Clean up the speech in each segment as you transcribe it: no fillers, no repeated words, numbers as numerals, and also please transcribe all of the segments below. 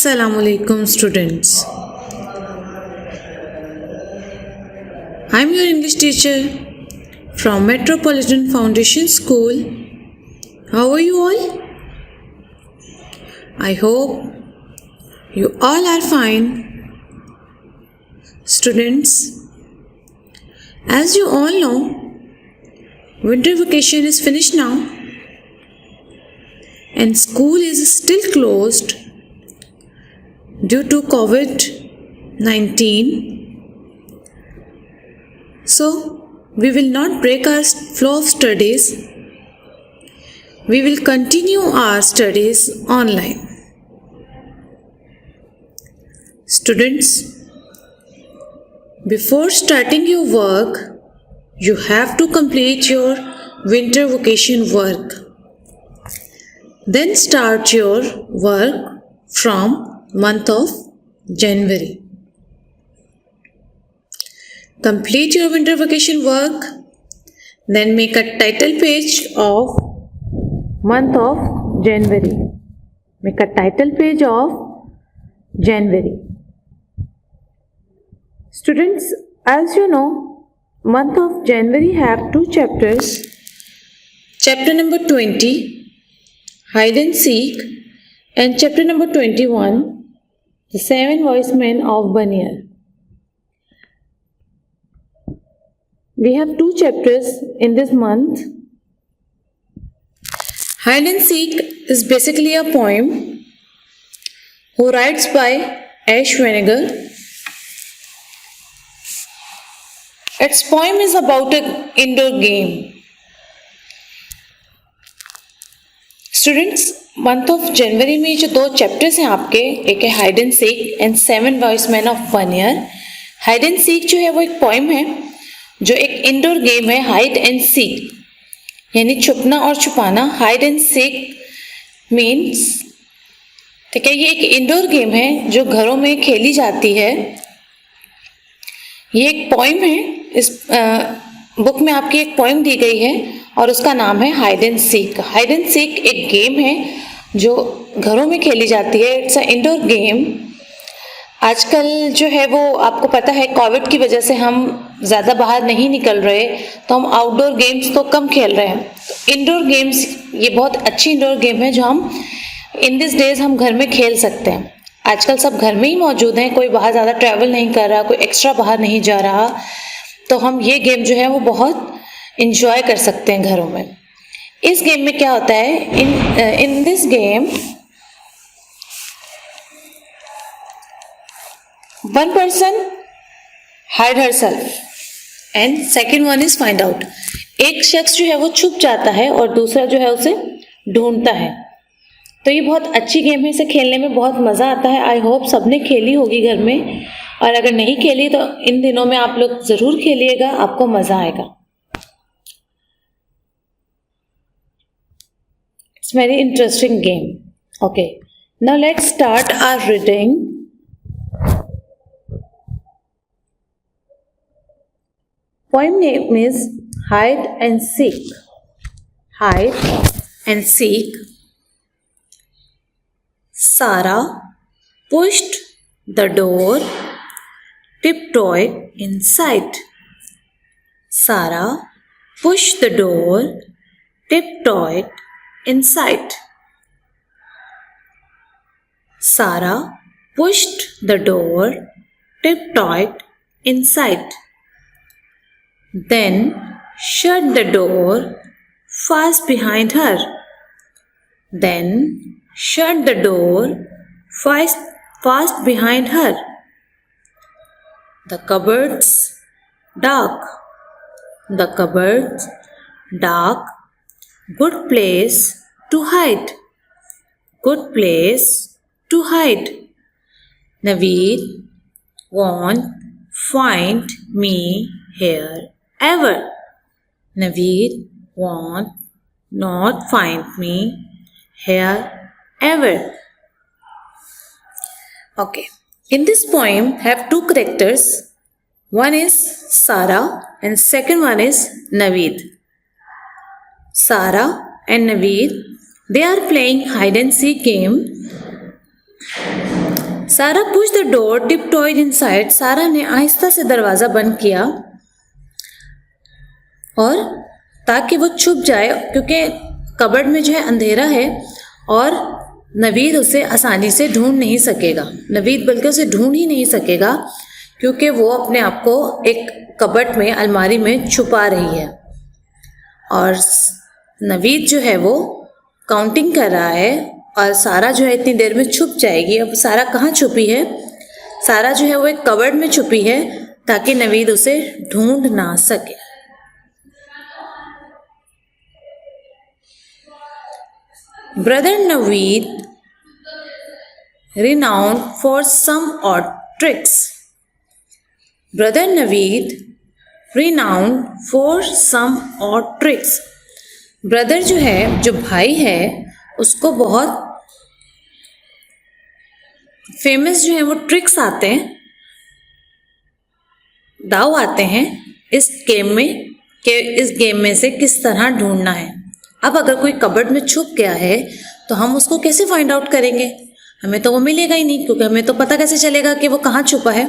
Assalamu alaikum students. I'm your English teacher from Metropolitan Foundation School. How are you all? I hope you all are fine. Students, as you all know, winter vacation is finished now and school is still closed due to COVID-19. So, we will not break our flow of studies. We will continue our studies online. Students, before starting your work, you have to complete your winter vacation work. Then start your work from month of January. Complete your winter vacation work, then make a title page of month of January. Make a title page of January. Students, as you know, month of January have two chapters. Chapter number 20, Hide and Seek, and chapter number 21, The Seven Wise Men of Bunyar. We have two chapters in this month. Hide and Seek is basically a poem who writes by Ash Vinegar. Its poem is about an indoor game. Students, month of January में जो दो chapters हैं आपके, एक है hide and seek and seven voice man of बनियर. Hide and seek जो है वो एक पोएम है जो एक इंडोर गेम है. हाइड एंड सीक यानी छुपना और छुपाना. हाइड एंड सीक मीन्स, ठीक है, ये एक इंडोर गेम है जो घरों में खेली जाती है. ये एक पोएम है. इस बुक में आपकी एक पोएम दी गई है और उसका नाम है hide and seek. Hide and seek एक गेम है जो घरों में खेली जाती है. It's a indoor game. आजकल जो है वो आपको पता है कोविड की वजह से हम ज़्यादा बाहर नहीं निकल रहे, तो हम आउटडोर गेम्स तो कम खेल रहे हैं. तो इंडोर गेम्स ये बहुत अच्छी इंडोर गेम है जो हम इन दिस डेज हम घर में खेल सकते हैं. आजकल सब घर में ही मौजूद हैं, कोई बाहर ज़्यादा ट्रैवल नहीं कर रहा, कोई एक्स्ट्रा बाहर नहीं जा रहा, तो हम ये गेम जो है वो बहुत इंजॉय कर सकते हैं घरों में. इस गेम में क्या होता है, in this game one person hide herself and second one is find out. एक शख्स जो है वो छुप जाता है और दूसरा जो है उसे ढूंढता है. तो ये बहुत अच्छी गेम है, इसे खेलने में बहुत मज़ा आता है. आई होप सबने खेली होगी घर में, और अगर नहीं खेली तो इन दिनों में आप लोग ज़रूर खेलिएगा, आपको मज़ा आएगा. It's very interesting game. Okay, now let's start our reading. Poem name is Hide and Seek. Hide and Seek. Sarah pushed the door, tiptoed inside. Sarah pushed the door, tiptoed inside. Sarah pushed the door, tiptoed inside. Then shut the door fast behind her. Then shut the door fast behind her. The cupboard's dark. The cupboard's dark. Good place to hide. Good place to hide. Naveed won't find me here ever. Naveed won't not find me here ever. Okay. In this poem have two characters. One is Sarah and second one is Naveed. Sarah and Naveed, they are playing hide and seek game. सारा push the door टिपटॉइड inside, सारा ने आहिस्ता से दरवाजा बंद किया और ताकि वो छुप जाए, क्योंकि कबर्ड में जो है अंधेरा है और नवीद उसे आसानी से ढूंढ नहीं सकेगा। नवीद बल्कि उसे ढूंढ ही नहीं सकेगा क्योंकि वो अपने आप को एक कबर्ड में, अलमारी में छुपा रही है। और नवीद जो है वो काउंटिंग कर रहा है और सारा जो है इतनी देर में छुप जाएगी। अब सारा कहाँ छुपी है? सारा जो है वो एक कबर्ड में छुपी है ताकि नवीद उसे ढूंढ ना सके। Brother Naveed renowned for some odd tricks. Brother Naveed renowned for some odd tricks. Brother जो है, जो भाई है, उसको बहुत फेमस जो है वो ट्रिक्स आते हैं, दाव आते हैं इस गेम में कि इस गेम में से किस तरह ढूंढना है। अब अगर कोई कबर्ड में छुप गया है तो हम उसको कैसे फाइंड आउट करेंगे? हमें तो वो मिलेगा ही नहीं, क्योंकि हमें तो पता कैसे चलेगा कि वो कहाँ छुपा है।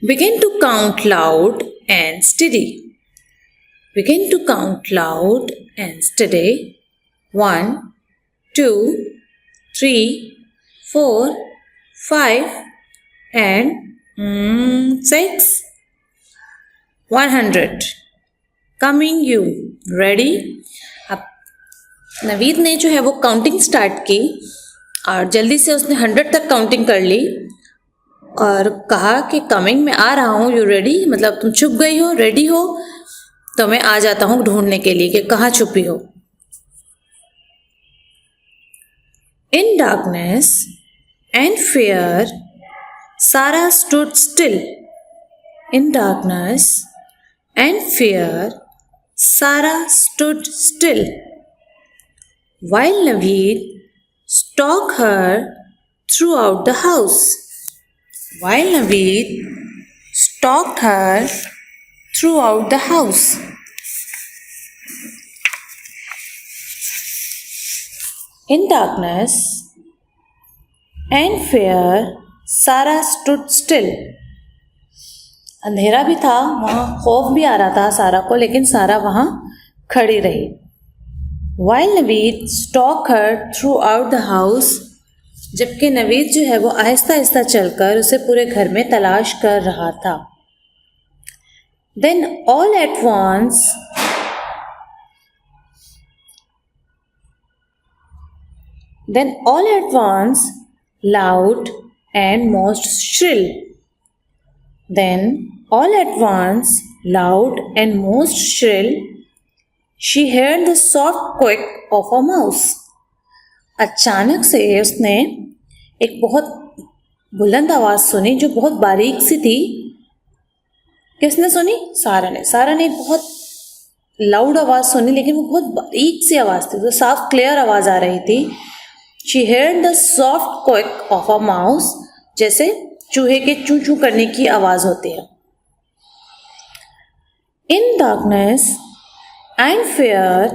Begin to count loud and steady. Begin to count loud and steady. 1, 2, 3, 4, 5 and 6. 100. Coming you. Ready? अब नवीद ने जो है वो काउंटिंग स्टार्ट की और जल्दी से उसने 100 तक काउंटिंग कर ली और कहा कि कमिंग मैं आ रहा हूँ, यू रेडी, मतलब तुम छुप गई हो, रेडी हो, तो मैं आ जाता हूँ ढूंढने के लिए कि कहाँ छुपी हो। In darkness and fear Sara stood still. In darkness and fear Sara stood still while Naveed stalked her throughout the house. While Naveed stalked her throughout the house. In darkness and fear, Sarah stood still. अंधेरा भी था, वहाँ खौफ भी आ रहा था सारा को, लेकिन सारा वहाँ खड़ी रही। While Naveed stalked her throughout the house, जबकि नवीद जो है वो आहिस्ता आहिस्ता चलकर उसे पूरे घर में तलाश कर रहा था। Then all at once, loud and most shrill. Then all at once, loud and most shrill, she heard the soft quack of a mouse. अचानक से उसने एक बहुत बुलंद आवाज सुनी जो बहुत बारीक सी थी। किसने सुनी? सारा ने। सारा ने बहुत लाउड आवाज सुनी, लेकिन वो बहुत बारीक सी आवाज थी, तो साफ क्लियर आवाज आ रही थी। She heard the soft quack of a mouse, जैसे चूहे के चू चू करने की आवाज होती है। In darkness and fear,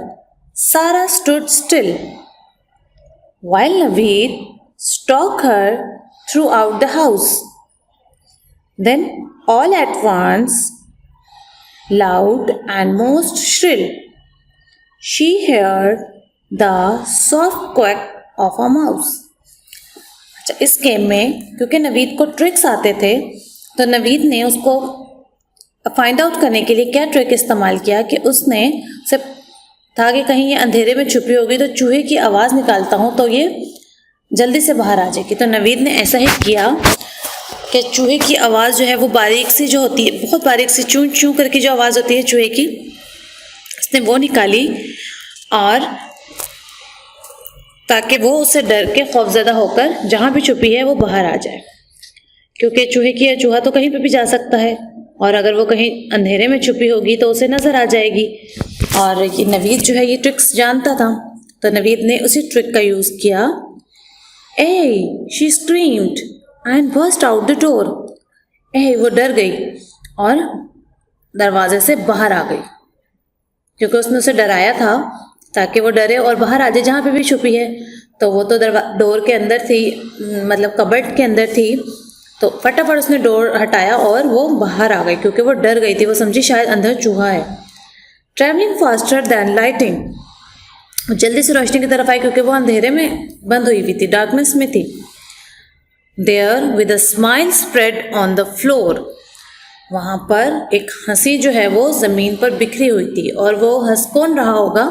Sarah stood still, while Naveed stalked her throughout the house. Then, all at once, loud and most shrill, she heard the soft quack of a mouse. अच्छा, इस गेम में क्योंकि नवीद को tricks आते थे, तो नवीद ने उसको फाइंड आउट करने के लिए क्या ट्रिक इस्तेमाल किया कि उसने उसे था कि कहीं ये अंधेरे में छुपी होगी तो चूहे की आवाज़ निकालता हूँ तो ये जल्दी से बाहर आ जाएगी। तो नवीद ने ऐसा ही किया कि चूहे की आवाज़ जो है वो बारीक सी जो होती है, बहुत बारीक सी चूं चूं करके जो आवाज़ होती है चूहे की, उसने वो निकाली और ताकि वो उससे डर के खौफज़दा होकर जहाँ भी छुपी है वो बाहर आ जाए, क्योंकि चूहा तो कहीं पे भी जा सकता है और अगर वो कहीं अंधेरे में छुपी होगी तो उसे नज़र आ जाएगी। और ये नवीद जो है ये ट्रिक्स जानता था, तो नवीद ने उसी ट्रिक का यूज़ किया। She screamed and burst out the door. वो डर गई और दरवाजे से बाहर आ गई, क्योंकि उसने उसे डराया था ताकि वो डरे और बाहर आ जाए जहाँ पे भी छुपी है। तो वो तो डोर के अंदर थी, मतलब कबर्ड के अंदर थी, तो फटाफट उसने डोर हटाया और वो बाहर आ गई क्योंकि वो डर गई थी, वो समझी शायद अंदर चूहा है। ट्रैवलिंग फास्टर दैन लाइटिंग, जल्दी से रोशनी की तरफ आई क्योंकि वो अंधेरे में बंद हुई हुई थी, डार्कनेस में थी। There with a smile spread on the floor, वहाँ पर एक हंसी जो है वो ज़मीन पर बिखरी हुई थी। और वो हंस कौन रहा होगा?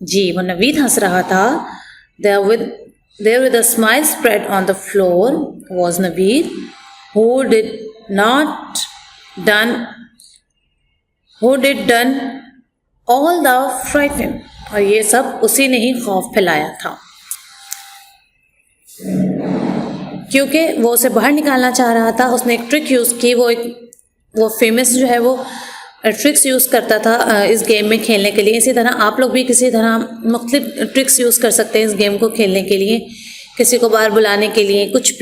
जी, वो नवीद हंस रहा था। There with a smile spread on the floor was Naveed, who did done all the frightened, और ये सब उसी ने ही खौफ फैलाया था क्योंकि वो उसे बाहर निकालना चाह रहा था। उसने एक ट्रिक यूज़ की, वो फेमस जो है वो ट्रिक्स यूज़ करता था इस गेम में खेलने के लिए। इसी तरह आप लोग भी किसी तरह मुख्तलिफ ट्रिक्स यूज़ कर सकते हैं इस गेम को खेलने के लिए, किसी को बाहर बुलाने के लिए, कुछ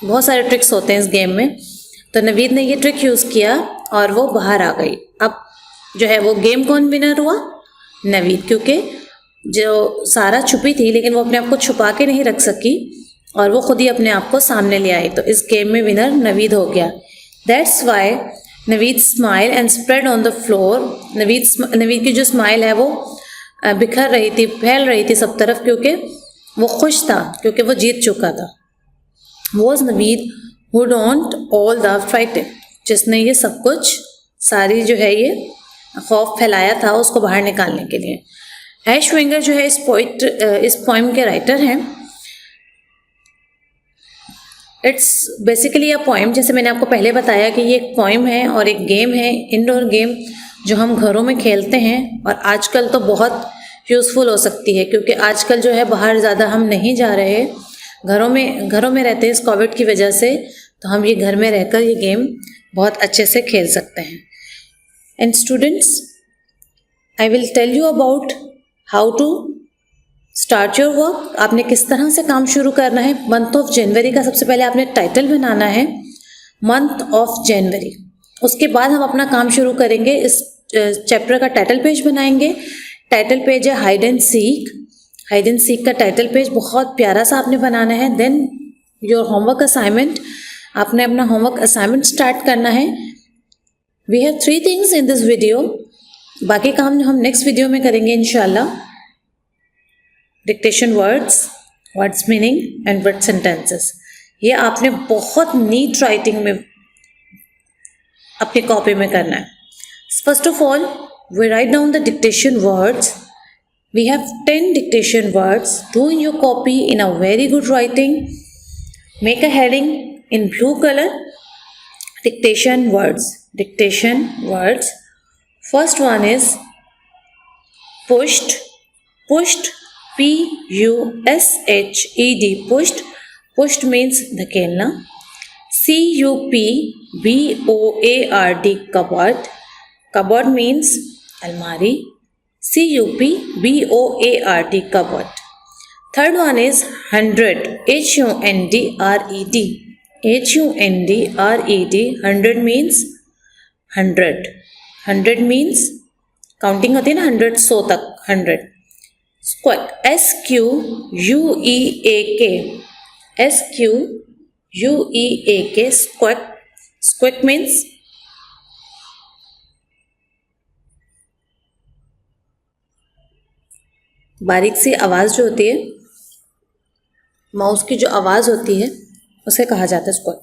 बहुत सारे ट्रिक्स होते हैं इस गेम में। तो नवीद ने ये ट्रिक यूज़ किया और वो बाहर आ गई। अब जो है वो गेम कौन विनर हुआ? नवीद, क्योंकि जो सारा छुपी थी लेकिन वो अपने आप को छुपा के नहीं रख सकी और वो खुद ही अपने आप को सामने ले आई, तो इस गेम में विनर नवीद हो गया। That's why Naveed smile and spread on the floor, Naveed की जो स्माइल है वो बिखर रही थी, फैल रही थी सब तरफ, क्योंकि वो खुश था, क्योंकि वो जीत चुका था। Was Naveed who don't all the frightened, जिसने ये सब कुछ सारी जो है ये खौफ फैलाया था उसको बाहर निकालने के लिए। ऐश वेंगर जो है इस पोइम के राइटर हैं। इट्स बेसिकली अ पोइम, जैसे मैंने आपको पहले बताया कि ये एक पोइम है और एक गेम है, इंडोर गेम जो हम घरों में खेलते हैं और आजकल तो बहुत यूज़फुल हो सकती है क्योंकि आजकल जो है बाहर ज़्यादा हम नहीं जा रहे, घरों में रहते हैं इस कोविड की वजह से, तो हम ये घर में रहकर ये गेम बहुत अच्छे से खेल सकते हैं। And students, I will tell you about how to start your work. आपने किस तरह से काम शुरू करना है। मंथ ऑफ जनवरी का सबसे पहले आपने टाइटल बनाना है, मंथ ऑफ जनवरी। उसके बाद हम अपना काम शुरू करेंगे, इस चैप्टर का टाइटल पेज बनाएंगे। टाइटल पेज है hide and seek. Hide and seek का टाइटल पेज बहुत प्यारा सा आपने बनाना है। देन योर होमवर्क असाइनमेंट, आपने अपना होमवर्क असाइनमेंट स्टार्ट करना है। We have 3 things in this video, बाकी काम हम नेक्स्ट वीडियो में करेंगे इंशाल्लाह। Dictation words meaning and word sentences, ये आपने बहुत नीट राइटिंग में अपनी कॉपी में करना है। First of all we write down the dictation words. We have 10 dictation words. Do in your copy in a very good writing. Make a heading in blue color. Dictation words. Dictation words. First one is pushed. Pushed. P-U-S-H-E-D. Pushed. Pushed means dhakelna. C-U-P-B-O-A-R-D. Cupboard. Cupboard means almari. C-U-P-B-O-A-R-D. Cupboard. Third one is hundred. H-U-N-D-R-E-D. H-U-N-D-R-E-D. Hundred means 100. 100 means counting होती है ना 100 100 तक 100. Squeak. S-Q-U-E-A-K. S-Q-U-E-A-K. Squeak. Squeak means बारीक सी आवाज़ जो होती है, mouse की जो आवाज़ होती है उसे कहा जाता है squeak.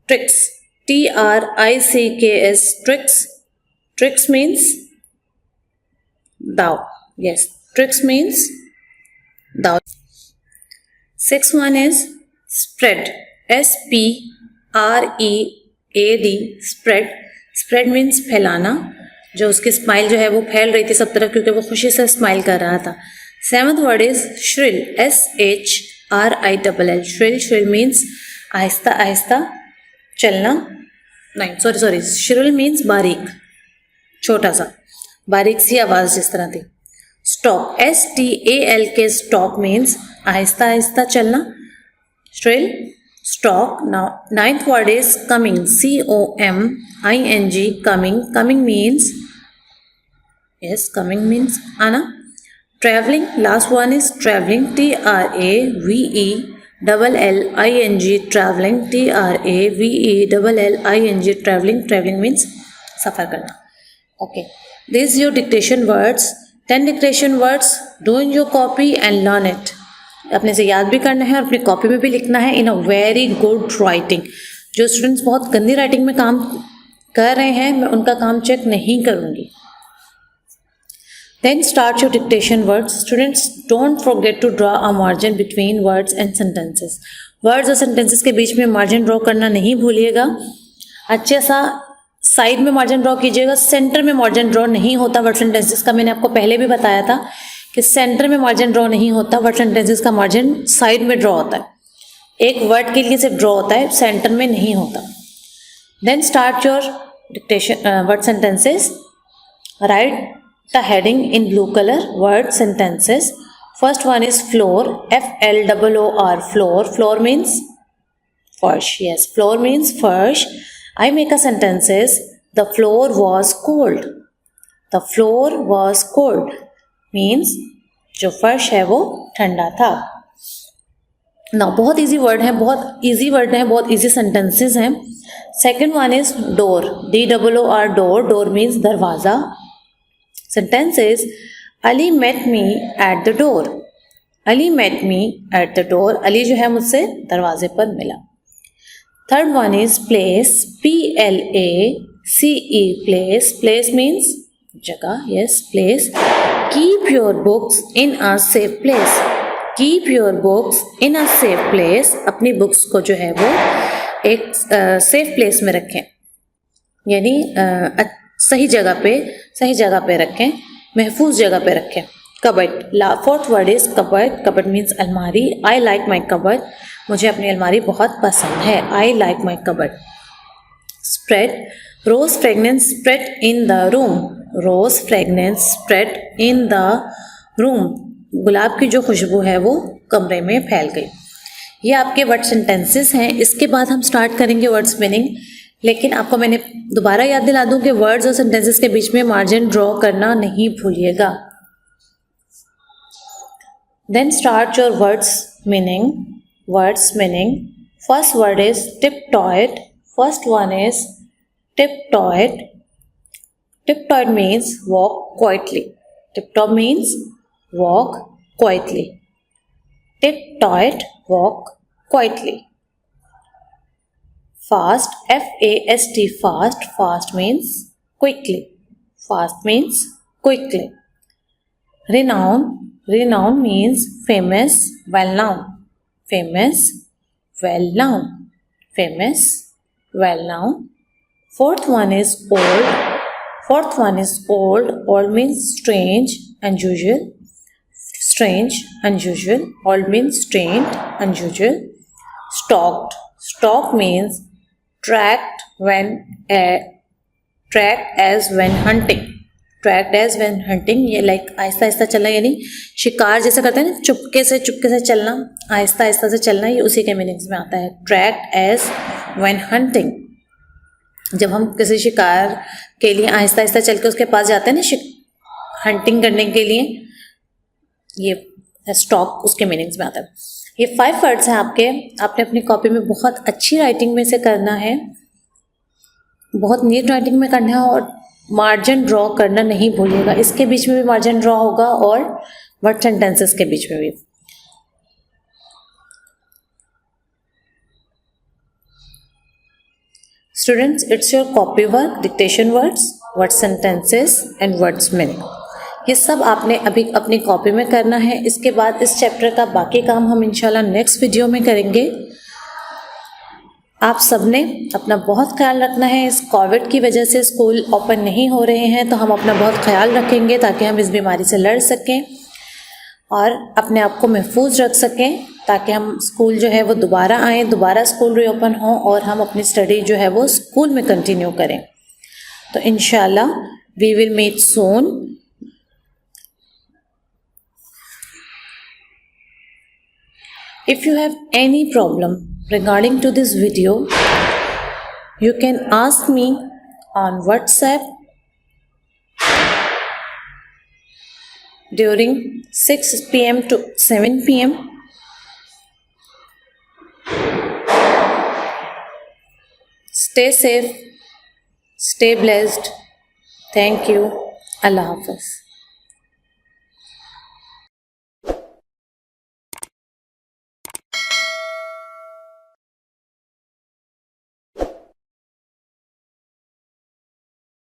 Tricks, T-R-I-C-K-S, tricks. Tricks means दाव, यस, ट्रिक्स मीन्स दाव। 6th one is spread, S-P-R-E-A-D, spread। spread means फैलाना, जो उसकी स्माइल जो है वो फैल रही थी सब तरफ क्योंकि वो खुशी से स्माइल कर रहा था। 7th word is shrill, S-H-R-I-L-L, shrill। shrill means Aahista Aahista चलना, नहीं सॉरी, shrill means बारीक, छोटा सा, बारीक सी आवाज़ जिस तरह थी। stop, S-T-A-L-K, stop means Aahista Aahista चलना, shrill, stop। now 9th word is coming, C-O-M-I-N-G, coming। coming means, yes, coming means आना। Traveling, last one is traveling, Travelling, traveling, traveling, traveling means सफ़र करना. Okay, this is your dictation words. 10 dictation words. Do in your copy and learn it. अपने से याद भी करना है और अपनी कॉपी में भी लिखना है in a very good writing. जो स्टूडेंट्स बहुत गंदी राइटिंग में काम कर रहे हैं, मैं उनका काम चेक नहीं करूँगी. Then start your dictation words. Students, don't forget to draw a margin between words and sentences. Words और sentences के बीच में margin draw करना नहीं भूलिएगा. अच्छे सा साइड में margin draw कीजिएगा. सेंटर में margin draw नहीं होता word sentences का. मैंने आपको पहले भी बताया था कि सेंटर में margin draw नहीं होता. word sentences का margin साइड में draw होता है. एक word के लिए सिर्फ draw होता है, सेंटर में नहीं होता. Then start your dictation word sentences. Write the heading in blue color. Word sentences. First one is floor. Floor. Floor. Floor means first. Yes, floor means first. I make a sentences. The floor was cold. The floor was cold means जो फर्श है वो ठंडा था. ना बहुत easy word है, बहुत easy word है, बहुत easy sentences हैं. Second one is door. DOOR. Door. Door means दरवाज़ा. Sentence is Ali met me at the door. Ali met me at the door. Ali जो है मुझसे दरवाजे पर मिला. Third one is place. PLACE. Place. Place means जगह. Yes, place. Keep your books in a safe place. Keep your books in a safe place. अपनी books को जो है वो एक सेफ प्लेस में रखें, यानी सही जगह पे रखें, महफूज जगह पे रखें. Cupboard. Fourth word is cupboard. Cupboard means अलमारी. I like my cupboard. मुझे अपनी अलमारी बहुत पसंद है. I like my cupboard. Spread. Rose fragrance spread in the room. Rose fragrance spread in the room. गुलाब की जो खुशबू है वो कमरे में फैल गई. ये आपके वर्ड सेंटेंसेस हैं. इसके बाद हम स्टार्ट करेंगे वर्ड्स मीनिंग. लेकिन आपको मैंने दोबारा याद दिला दूं कि वर्ड्स और सेंटेंसेस के बीच में मार्जिन ड्रॉ करना नहीं भूलिएगा. Then start your words meaning. Words meaning. First word is tiptoed. First one is tiptoed. Tiptoed means walk quietly. Tiptop means walk quietly. Tiptoed, walk quietly. Fast. FAST. Fast. Fast means quickly. Fast means quickly. Renown. Renown means famous, well known. Famous, well known. Famous, well known. Fourth one is old. Fourth one is old. Old means strange, unusual. Strange, unusual. Old means strange, unusual. Stalked. Stalk means tracked as when hunting. Tracked as when hunting. ये like Aahista Aahista चलना, यानी शिकार जैसा करते हैं ना, चुपके से चलना, आहिस्ता आहिस्ता से चलना, ये उसी के मीनिंग्स में आता है. Tracked as when hunting. जब हम किसी शिकार के लिए आहिस्ता आहिस्ता चल के उसके पास जाते हैं ना, हंटिंग करने के लिए, ये स्टॉक उसके मीनिंग्स में आता है. ये 5 वर्ड्स हैं आपके. आपने अपनी कॉपी में बहुत अच्छी राइटिंग में से करना है, बहुत नीट राइटिंग में करना है, और मार्जिन ड्रॉ करना नहीं भूलिएगा. इसके बीच में भी मार्जिन ड्रॉ होगा और वर्ड सेंटेंसेस के बीच में भी. Students, it's your copy work. Dictation words, word sentences and words meaning, ये सब आपने अभी अपनी कॉपी में करना है. इसके बाद इस चैप्टर का बाकी काम हम इंशाल्लाह नेक्स्ट वीडियो में करेंगे. आप सबने अपना बहुत ख्याल रखना है. इस कोविड की वजह से स्कूल ओपन नहीं हो रहे हैं, तो हम अपना बहुत ख्याल रखेंगे ताकि हम इस बीमारी से लड़ सकें और अपने आप को महफूज रख सकें, ताकि हम स्कूल जो है वो दोबारा आएँ, दोबारा स्कूल रीओपन हो और हम अपनी स्टडी जो है वो स्कूल में कंटिन्यू करें. तो इंशाल्लाह we will meet soon. If you have any problem regarding to this video, you can ask me on WhatsApp. during 6 p.m. to 7 p.m. Stay safe, stay blessed. Thank you. Allah Hafiz.